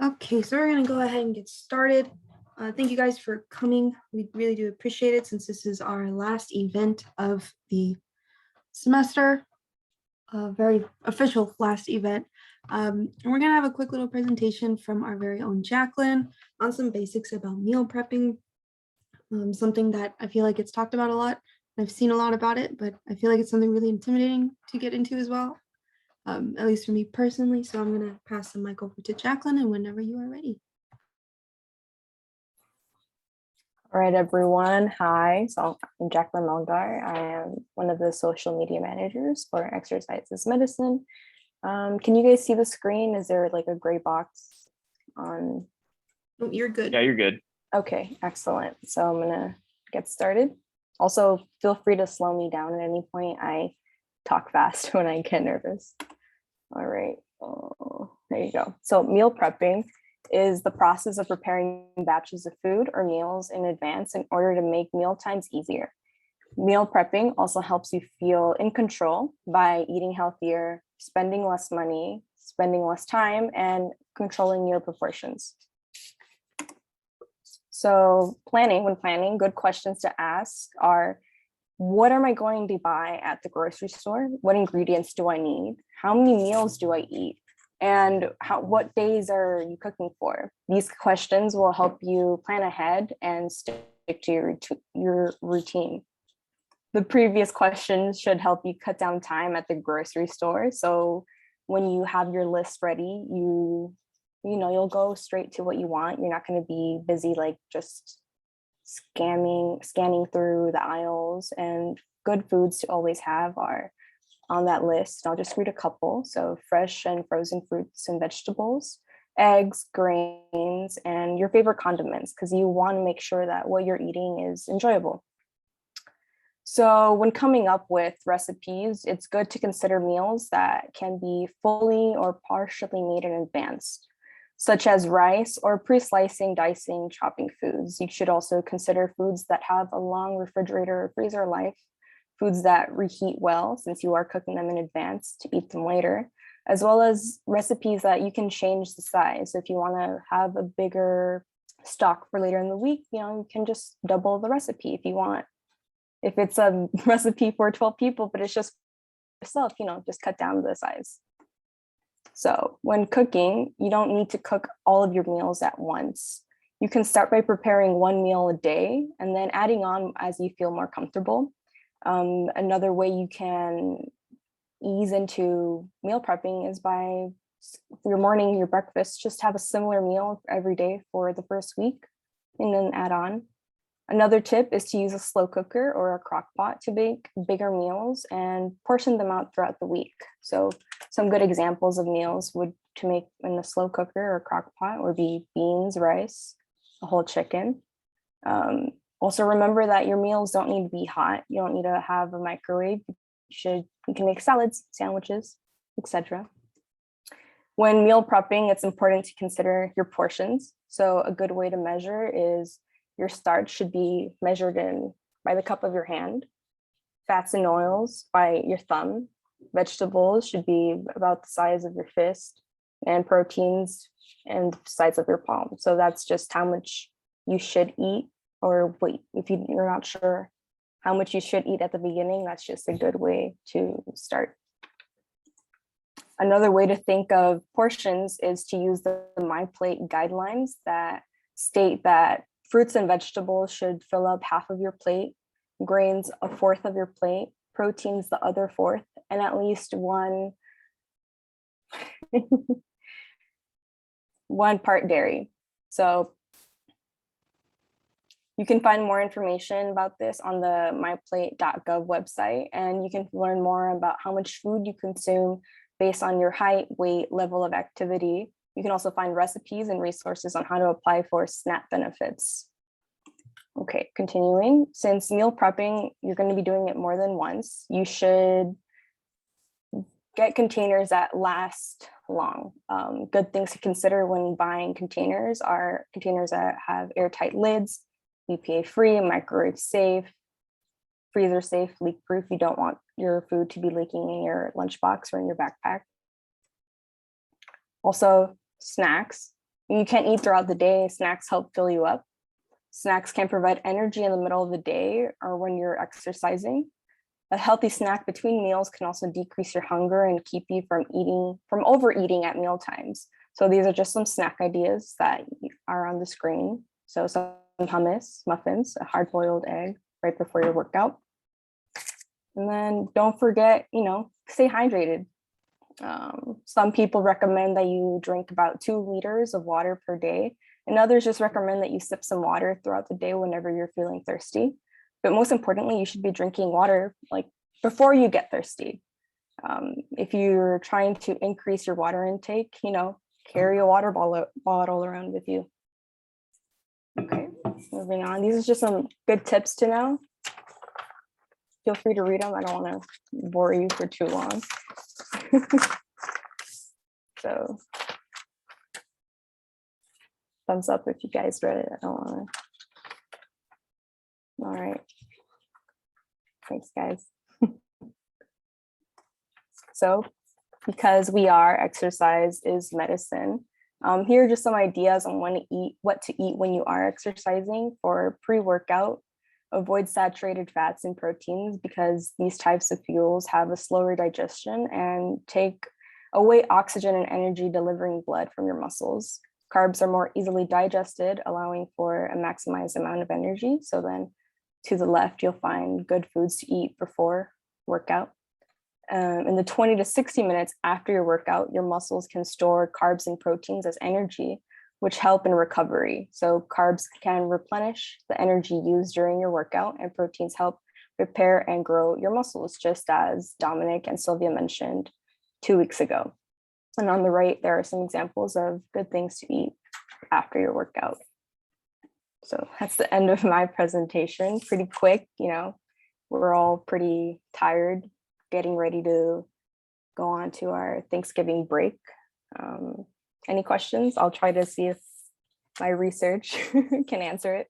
Okay, so we're going to go ahead and get started. Thank you guys for coming. We really do appreciate it since this is our last event of the semester, a very official last event. And we're going to have a quick little presentation from our very own Jacqueline on some basics about meal prepping, something that I feel like it's talked about a lot. I've seen a lot about it, but I feel like it's something really intimidating to get into as well, at least for me personally. So I'm going to pass the mic over to Jacqueline, and whenever you are ready. All right, everyone. Hi. So I'm Jacqueline Melgar. I am one of the social media managers for Exercises Medicine. Can you guys see the screen? Is there like a gray box on? Oh, you're good. Yeah, you're good. Okay, excellent. So I'm gonna get started. Also, feel free to slow me down at any point. I talk fast when I get nervous. All right. Oh, there you go. So meal prepping is the process of preparing batches of food or meals in advance in order to make meal times easier. Meal prepping also helps you feel in control by eating healthier, spending less money, spending less time, and controlling your proportions. So when planning, good questions to ask are, what am I going to buy at the grocery store? What ingredients do I need? How many meals do I eat? And what days are you cooking for? These questions will help you plan ahead and stick to your routine. The previous questions should help you cut down time at the grocery store. So when you have your list ready, you'll go straight to what you want. You're not going to be busy like just scanning through the aisles. And good foods to always have are on that list. I'll just read a couple. So fresh and frozen fruits and vegetables, eggs, grains, and your favorite condiments, because you want to make sure that what you're eating is enjoyable. So when coming up with recipes, it's good to consider meals that can be fully or partially made in advance, such as rice or pre-slicing, dicing, chopping foods. You should also consider foods that have a long refrigerator or freezer life, foods that reheat well, since you are cooking them in advance to eat them later, as well as recipes that you can change the size. So if you want to have a bigger stock for later in the week, you can just double the recipe if you want. If it's a recipe for 12 people, but it's just yourself, just cut down the size. So when cooking, you don't need to cook all of your meals at once. You can start by preparing one meal a day and then adding on as you feel more comfortable. Another way you can ease into meal prepping is by your morning, your breakfast, just have a similar meal every day for the first week and then add on. Another tip is to use a slow cooker or a crock pot to bake bigger meals and portion them out throughout the week. So some good examples of meals to make in a slow cooker or crock pot would be beans, rice, a whole chicken. Also remember that your meals don't need to be hot. You don't need to have a microwave. You can make salads, sandwiches, etc. When meal prepping, it's important to consider your portions. So a good way to measure is your starch should be measured by the cup of your hand, fats and oils by your thumb, vegetables should be about the size of your fist, and proteins and the size of your palm. So that's just how much you should eat, or wait, if you're not sure how much you should eat at the beginning, that's just a good way to start. Another way to think of portions is to use the My Plate guidelines that state that fruits and vegetables should fill up half of your plate, grains a fourth of your plate, proteins the other fourth, and at least one part dairy. So you can find more information about this on the myplate.gov website, and you can learn more about how much food you consume based on your height, weight, level of activity. You can also find recipes and resources on how to apply for SNAP benefits. Okay, continuing. Since meal prepping, you're going to be doing it more than once, you should get containers that last long. Good things to consider when buying containers are containers that have airtight lids, BPA free, microwave safe, freezer safe, leak proof. You don't want your food to be leaking in your lunchbox or in your backpack. Also, snacks. You can't eat throughout the day. Snacks help fill you up. Snacks can provide energy in the middle of the day or when you're exercising. A healthy snack between meals can also decrease your hunger and keep you from overeating at meal times. So these are just some snack ideas that are on the screen. So some hummus, muffins, a hard-boiled egg right before your workout. And then don't forget, stay hydrated. Some people recommend that you drink about 2 liters of water per day, and others just recommend that you sip some water throughout the day whenever you're feeling thirsty. But most importantly, you should be drinking water like before you get thirsty. If you're trying to increase your water intake, carry a water bottle around with you. Okay, moving on. These are just some good tips to know. Feel free to read them. I don't want to bore you for too long. So thumbs up if you guys read it. I don't want to. All right. Thanks, guys. So, because exercise is medicine. Here are just some ideas on what to eat when you are exercising. For pre-workout, avoid saturated fats and proteins because these types of fuels have a slower digestion and take away oxygen and energy delivering blood from your muscles. Carbs are more easily digested, allowing for a maximized amount of energy. So then to the left, you'll find good foods to eat before workout. In the 20 to 60 minutes after your workout, your muscles can store carbs and proteins as energy, which help in recovery. So carbs can replenish the energy used during your workout, and proteins help repair and grow your muscles, just as Dominic and Sylvia mentioned 2 weeks ago. And on the right, there are some examples of good things to eat after your workout. So that's the end of my presentation. Pretty quick, we're all pretty tired, getting ready to go on to our Thanksgiving break. Any questions? I'll try to see if my research can answer it.